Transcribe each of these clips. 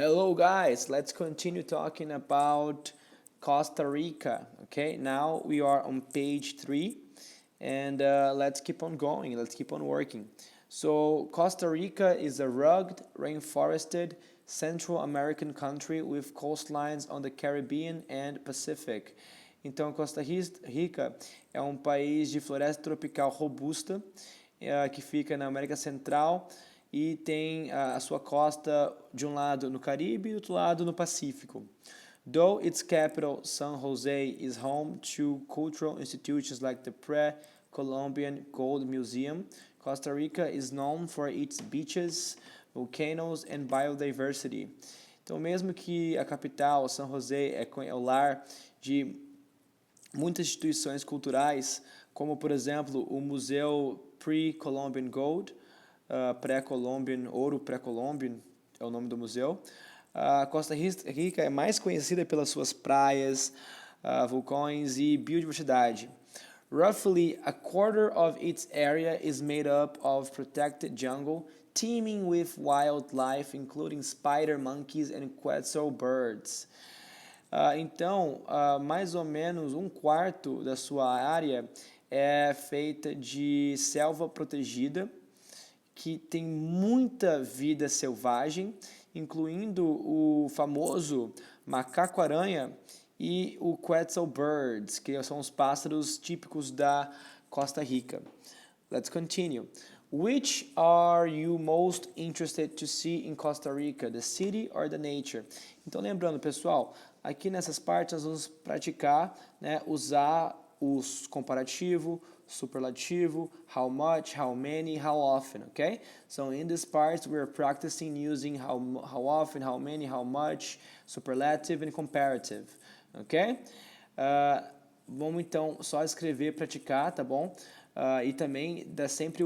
Hello guys, let's continue talking about Costa Rica. Okay, now we are on page 3 and let's keep on going, let's keep on working. So Costa Rica is a rugged, rainforested, Central American country with coastlines on the Caribbean and Pacific. Então, Costa Rica é um país de floresta tropical robusta que fica na América Central e tem a sua costa de um lado no Caribe e do outro lado no Pacífico. Though its capital, San Jose, is home to cultural institutions like the Pre-Columbian Gold Museum, Costa Rica is known for its beaches, volcanoes and biodiversity. Então, mesmo que a capital, San Jose, é o lar de muitas instituições culturais, como, por exemplo, o Museu Pre-Columbian Gold, pré-Columbian, ouro pré-Columbian é o nome do museu. A Costa Rica é mais conhecida pelas suas praias, vulcões e biodiversidade. Roughly a quarter of its area is made up of protected jungle, teeming with wildlife, including spider monkeys and quetzal birds. Então, mais ou menos um quarto da sua área é feita de selva protegida, que tem muita vida selvagem, incluindo o famoso macaco-aranha e o quetzal birds, que são os pássaros típicos da Costa Rica. Let's continue. Which are you most interested to see in Costa Rica, the city or the nature? Então, lembrando, pessoal, aqui nessas partes nós vamos praticar, usar os comparativo, superlativo, how much, how many, how often, okay? So in this part we're practicing using how often, how many, how much, superlative and comparative, ok? Vamos então só escrever, praticar, tá bom? E também dá sempre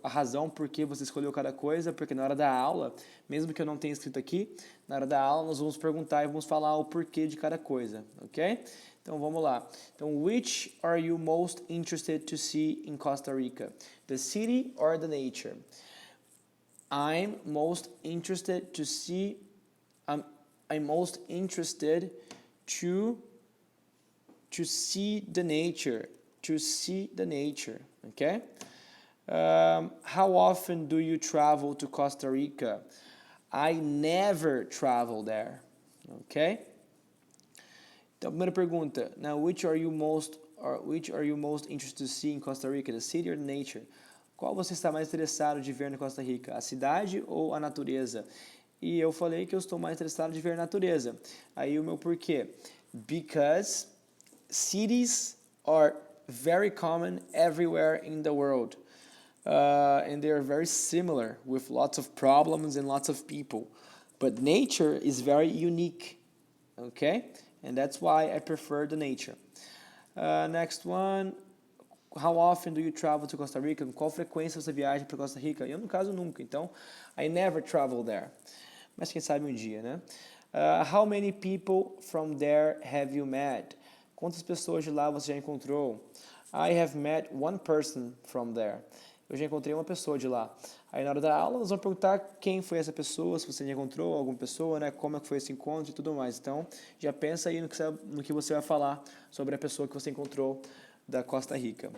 a razão por que você escolheu cada coisa, porque na hora da aula, mesmo que eu não tenha escrito aqui, na hora da aula nós vamos perguntar e vamos falar o porquê de cada coisa, ok? Então vamos lá. Então, which are you most interested to see in Costa Rica? The city or the nature? I'm most interested to see. I'm most interested to see the nature. To see the nature. Okay. How often do you travel to Costa Rica? I never travel there. Okay. Então, primeira pergunta, now which are you most interested to see in Costa Rica, the city or the nature? Qual você está mais interessado de ver na Costa Rica, a cidade ou a natureza? E eu falei que eu estou mais interessado de ver a natureza. Aí o meu porquê? Because cities are very common everywhere in the world. And they are very similar with lots of problems and lots of people. But nature is very unique. Okay? And that's why I prefer the nature. Next one. How often do you travel to Costa Rica? Com qual frequência você viaja para Costa Rica? Eu, no caso, nunca. Então, I never travel there. Mas quem sabe um dia, né? How many people from there have you met? Quantas pessoas de lá você já encontrou? I have met one person from there. Eu já encontrei uma pessoa de lá. Aí na hora da aula nós vamos perguntar quem foi essa pessoa, se você já encontrou alguma pessoa, né? Como é que foi esse encontro e tudo mais. Então, já pensa aí no que você vai falar sobre a pessoa que você encontrou da Costa Rica.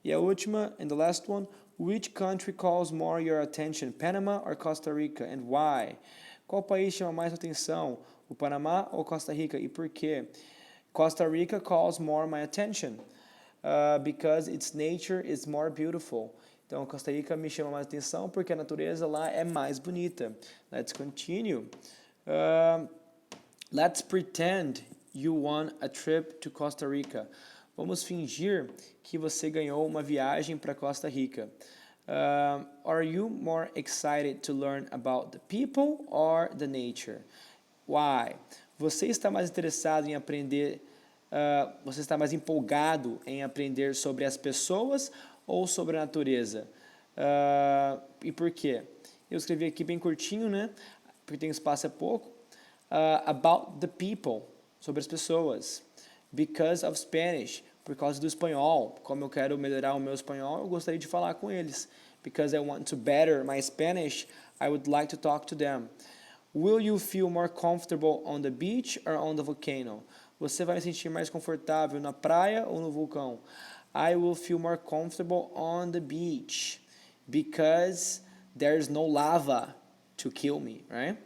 E a última, and the last one, which country calls more your attention, Panama or Costa Rica, and why? Qual país chama mais atenção, o Panamá ou Costa Rica, e por quê? Costa Rica calls more my attention, because its nature is more beautiful. Então, Costa Rica me chama mais atenção porque a natureza lá é mais bonita. Let's continue. Let's pretend you won a trip to Costa Rica. Vamos fingir que você ganhou uma viagem para Costa Rica. Are you more excited to learn about the people or the nature? Why? Você está mais interessado em aprender, você está mais empolgado em aprender sobre as pessoas ou sobre a natureza? E por quê? Eu escrevi aqui bem curtinho, né? Porque tem espaço é pouco. About the people, sobre as pessoas. Because of Spanish, por causa do espanhol. Como eu quero melhorar o meu espanhol, eu gostaria de falar com eles. Because I want to better my Spanish, I would like to talk to them. Will you feel more comfortable on the beach or on the volcano? Você vai se sentir mais confortável na praia ou no vulcão? I will feel more comfortable on the beach because there's no lava to kill me, right?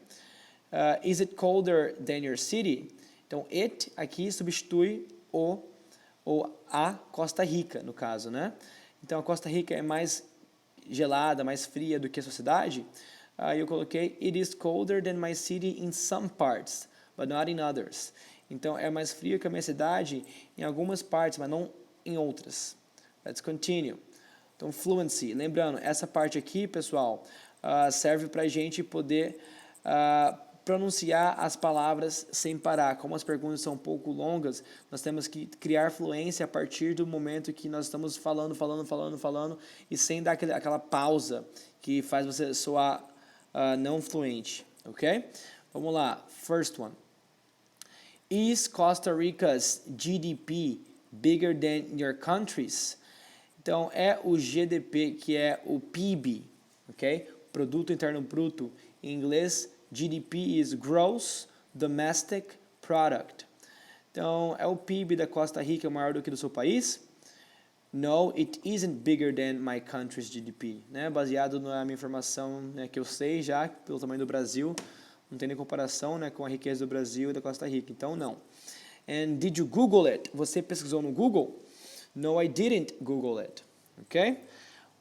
Is it colder than your city? Então, it aqui substitui o ou a Costa Rica, no caso, né? Então, a Costa Rica é mais gelada, mais fria do que a sua cidade. Eu coloquei, it is colder than my city in some parts, but not in others. Então, é mais frio que a minha cidade em algumas partes, mas não em outras. Let's continue. Então, fluency. Lembrando, essa parte aqui, pessoal, serve para a gente poder pronunciar as palavras sem parar. Como as perguntas são um pouco longas, nós temos que criar fluência a partir do momento que nós estamos falando e sem dar aquela pausa que faz você soar não fluente, ok? Vamos lá, first one. Is Costa Rica's GDP bigger than your country's? Então, é o GDP, que é o PIB, ok? Produto Interno Bruto. Em inglês, GDP is Gross Domestic Product. Então, é o PIB da Costa Rica maior do que do seu país? No, it isn't bigger than my country's GDP. Né? Baseado na minha informação, né, que eu sei já, pelo tamanho do Brasil, não tem nem comparação, né, com a riqueza do Brasil e da Costa Rica. Então, não. And did you Google it? Você pesquisou no Google? No, I didn't Google it. Okay?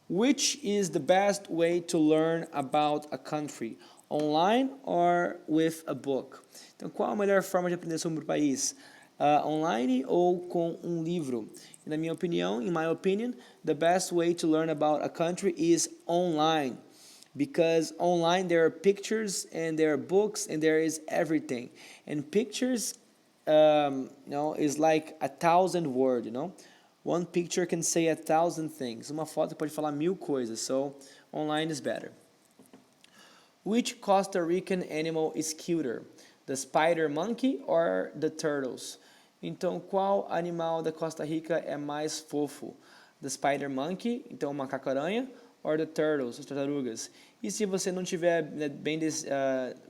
Which is the best way to learn about a country? Online or with a book? Então, qual a melhor forma de aprender sobre o país? Online ou com um livro? Na minha opinião, in my opinion, the best way to learn about a country is online. Because online there are pictures and there are books and there is everything. And pictures, is like 1,000 words, you know? One picture can say 1,000 things. Uma foto pode falar 1.000 coisas. So, online is better. Which Costa Rican animal is cuter? The spider monkey or the turtles? Então, qual animal da Costa Rica é mais fofo? The spider monkey, então o macaco-aranha, or the turtles, as tartarugas? E se você não tiver bem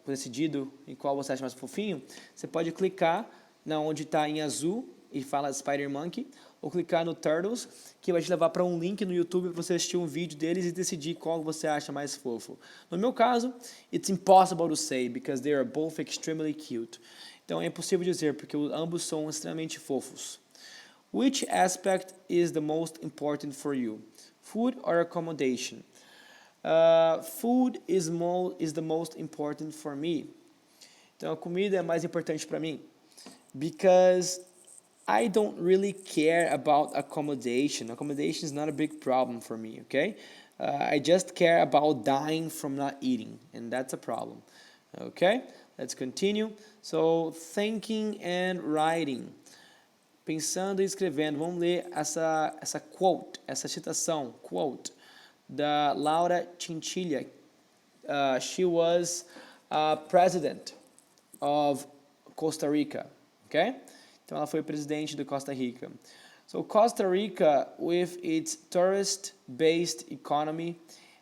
decidido em qual você acha mais fofinho, você pode clicar na onde está em azul e fala Spider Monkey, ou clicar no Turtles, que vai te levar para um link no YouTube para você assistir um vídeo deles e decidir qual você acha mais fofo. No meu caso, it's impossible to say, because they are both extremely cute. Então é impossível dizer, porque ambos são extremamente fofos. Which aspect is the most important for you? Food or accommodation? Food is the most important for me. Então a comida é mais importante para mim. Because I don't really care about accommodation. Accommodation is not a big problem for me, okay? I just care about dying from not eating, and that's a problem. Okay? Let's continue. So, thinking and writing. Pensando e escrevendo. Vamos ler essa quote, essa citação, quote, da Laura Chinchilla. She was president of Costa Rica, okay? Então, ela foi presidente de Costa Rica. So, Costa Rica, with its tourist-based economy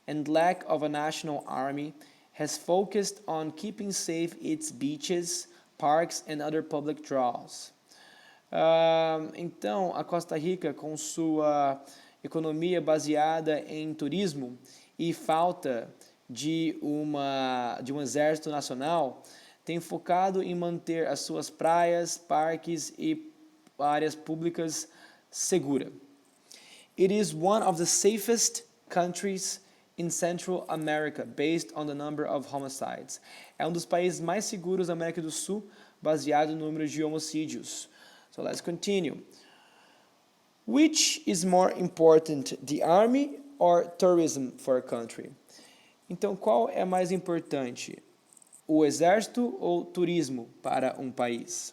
and lack of a national army, has focused on keeping safe its beaches, parks, and other public draws. Então, a Costa Rica, com sua economia baseada em turismo e falta de um exército nacional, tem focado em manter as suas praias, parques e áreas públicas seguras. It is one of the safest countries in Central America, based on the number of homicides. É um dos países mais seguros da América do Sul, baseado no número de homicídios. So let's continue. Which is more important, the army or tourism for a country? Então, qual é mais importante? O exército ou turismo para um país?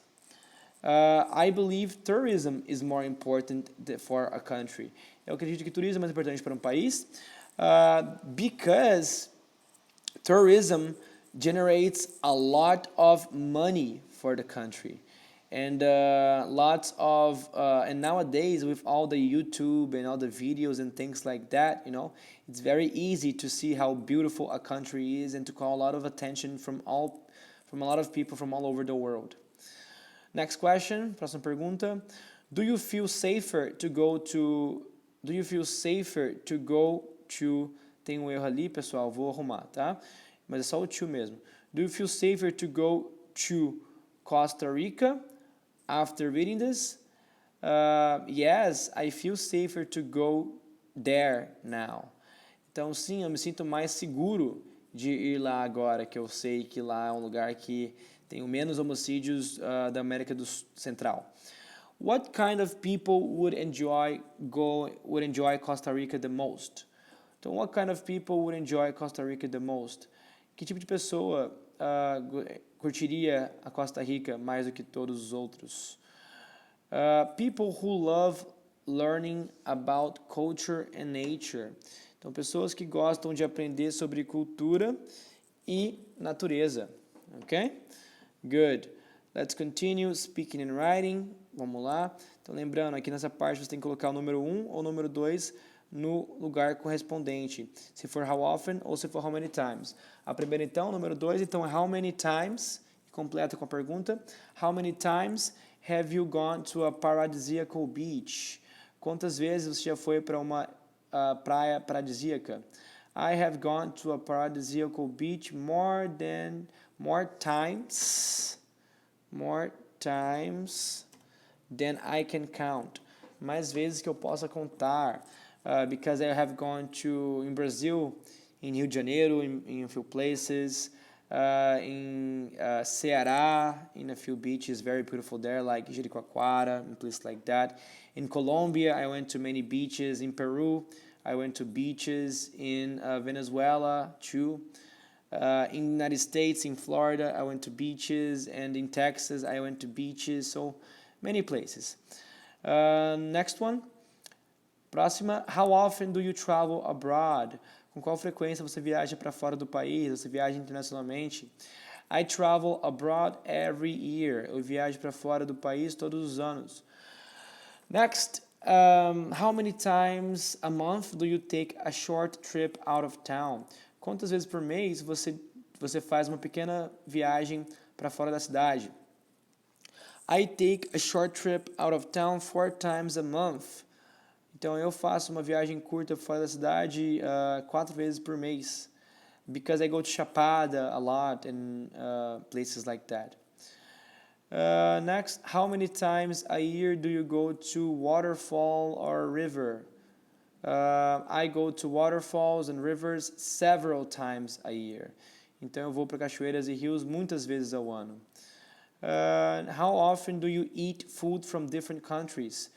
I believe tourism is more important for a country. Eu acredito que turismo é mais importante para um país, because tourism generates a lot of money for the country. And lots of and nowadays with all the YouTube and all the videos and things like that, it's very easy to see how beautiful a country is and to call a lot of attention from a lot of people from all over the world. Next question, próxima pergunta. Do you feel safer to go to tem um erro ali, pessoal, vou arrumar, tá? Mas é só o to mesmo. Do you feel safer to go to Costa Rica after reading this? Yes, I feel safer to go there now. Então, sim, eu me sinto mais seguro de ir lá agora, que eu sei que lá é um lugar que tem menos homicídios da América do Central. What kind of people would enjoy Costa Rica the most? Então, what kind of people would enjoy Costa Rica the most? Que tipo de pessoa curtiria a Costa Rica mais do que todos os outros? People who love learning about culture and nature. Então, pessoas que gostam de aprender sobre cultura e natureza. Ok? Good. Let's continue speaking and writing. Vamos lá. Então, lembrando, aqui nessa parte você tem que colocar o número 1 ou o número 2 no lugar correspondente. Se for how often ou se for how many times. A primeira, então, o número 2, então, é how many times, completa com a pergunta. How many times have you gone to a paradisíacal beach? Quantas vezes você já foi para uma praia paradisíaca? I have gone to a paradisíacal beach more times than I can count. Mais vezes que eu possa contar. Because I have gone in Brazil, in Rio de Janeiro, in a few places, in Ceará, in a few beaches, very beautiful there, like Jericoacoara, and places like that. In Colombia, I went to many beaches. In Peru, I went to beaches. In Venezuela, too. In the United States, in Florida, I went to beaches. And in Texas, I went to beaches. So, many places. Next one. Próxima, how often do you travel abroad? Com qual frequência você viaja para fora do país? Você viaja internacionalmente? I travel abroad every year. Eu viajo para fora do país todos os anos. Next, how many times a month do you take a short trip out of town? Quantas vezes por mês você faz uma pequena viagem para fora da cidade? I take a short trip out of town 4 times a month. Então, eu faço uma viagem curta fora da cidade 4 vezes por mês. Because I go to Chapada a lot and places like that. Next, how many times a year do you go to waterfall or river? I go to waterfalls and rivers several times a year. Então, eu vou para cachoeiras e rios muitas vezes ao ano. How often do you eat food from different countries?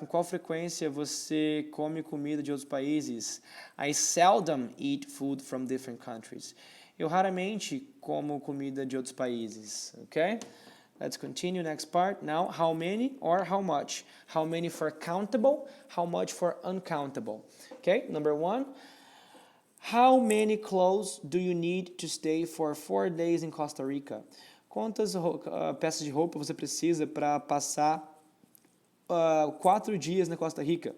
Com qual frequência você come comida de outros países? I seldom eat food from different countries. Eu raramente como comida de outros países. Okay? Let's continue. Next part. Now, how many or how much? How many for countable? How much for uncountable? Okay? Number 1. How many clothes do you need to stay for 4 days in Costa Rica? Quantas peças de roupa você precisa para passar 4 dias na Costa Rica?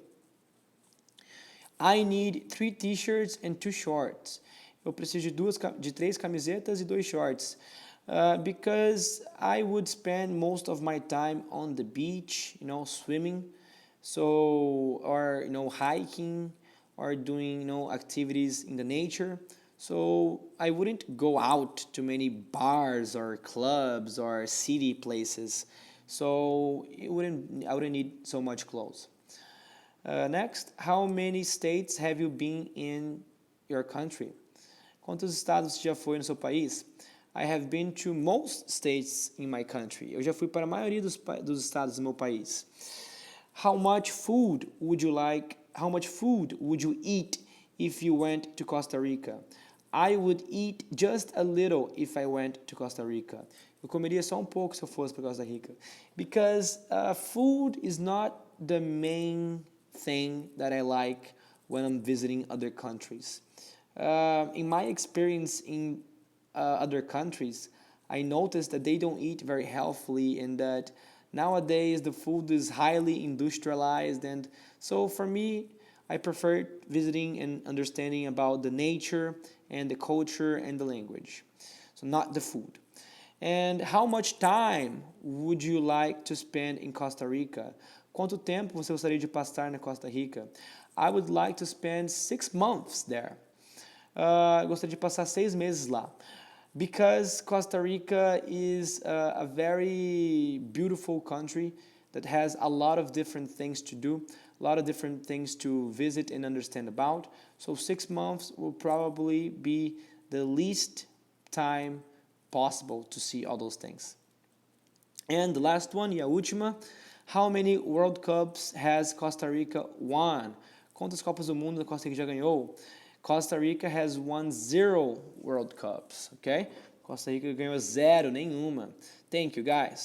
I need 3 t-shirts and 2 shorts. Eu preciso de 3 camisetas e 2 shorts. Because I would spend most of my time on the beach, swimming, or hiking, or doing activities in the nature. So I wouldn't go out to many bars or clubs or city places. So I wouldn't need so much clothes. Next, how many states have you been in your country? Quantos estados você já foi no seu país? I have been to most states in my country. Eu já fui para a maioria dos estados do meu país. How much food would you eat if you went to Costa Rica? I would eat just a little if I went to Costa Rica. Eu comeria só um pouco se eu fosse para Costa Rica. Because food is not the main thing that I like when I'm visiting other countries. In my experience in other countries, I noticed that they don't eat very healthily, and that nowadays the food is highly industrialized. And so for me, I prefer visiting and understanding about the nature and the culture and the language. So not the food. And how much time would you like to spend in Costa Rica? Quanto tempo você gostaria de passar na Costa Rica? I would like to spend 6 months there. Gostaria de passar 6 meses lá. Because Costa Rica is a very beautiful country that has a lot of different things to do, a lot of different things to visit and understand about. So 6 months will probably be the least time possible to see all those things. And the last one, e a última, how many World Cups has Costa Rica won? Quantas Copas do Mundo a Costa Rica já ganhou? Costa Rica has won 0 World Cups, okay? Costa Rica ganhou 0, nenhuma. Thank you, guys.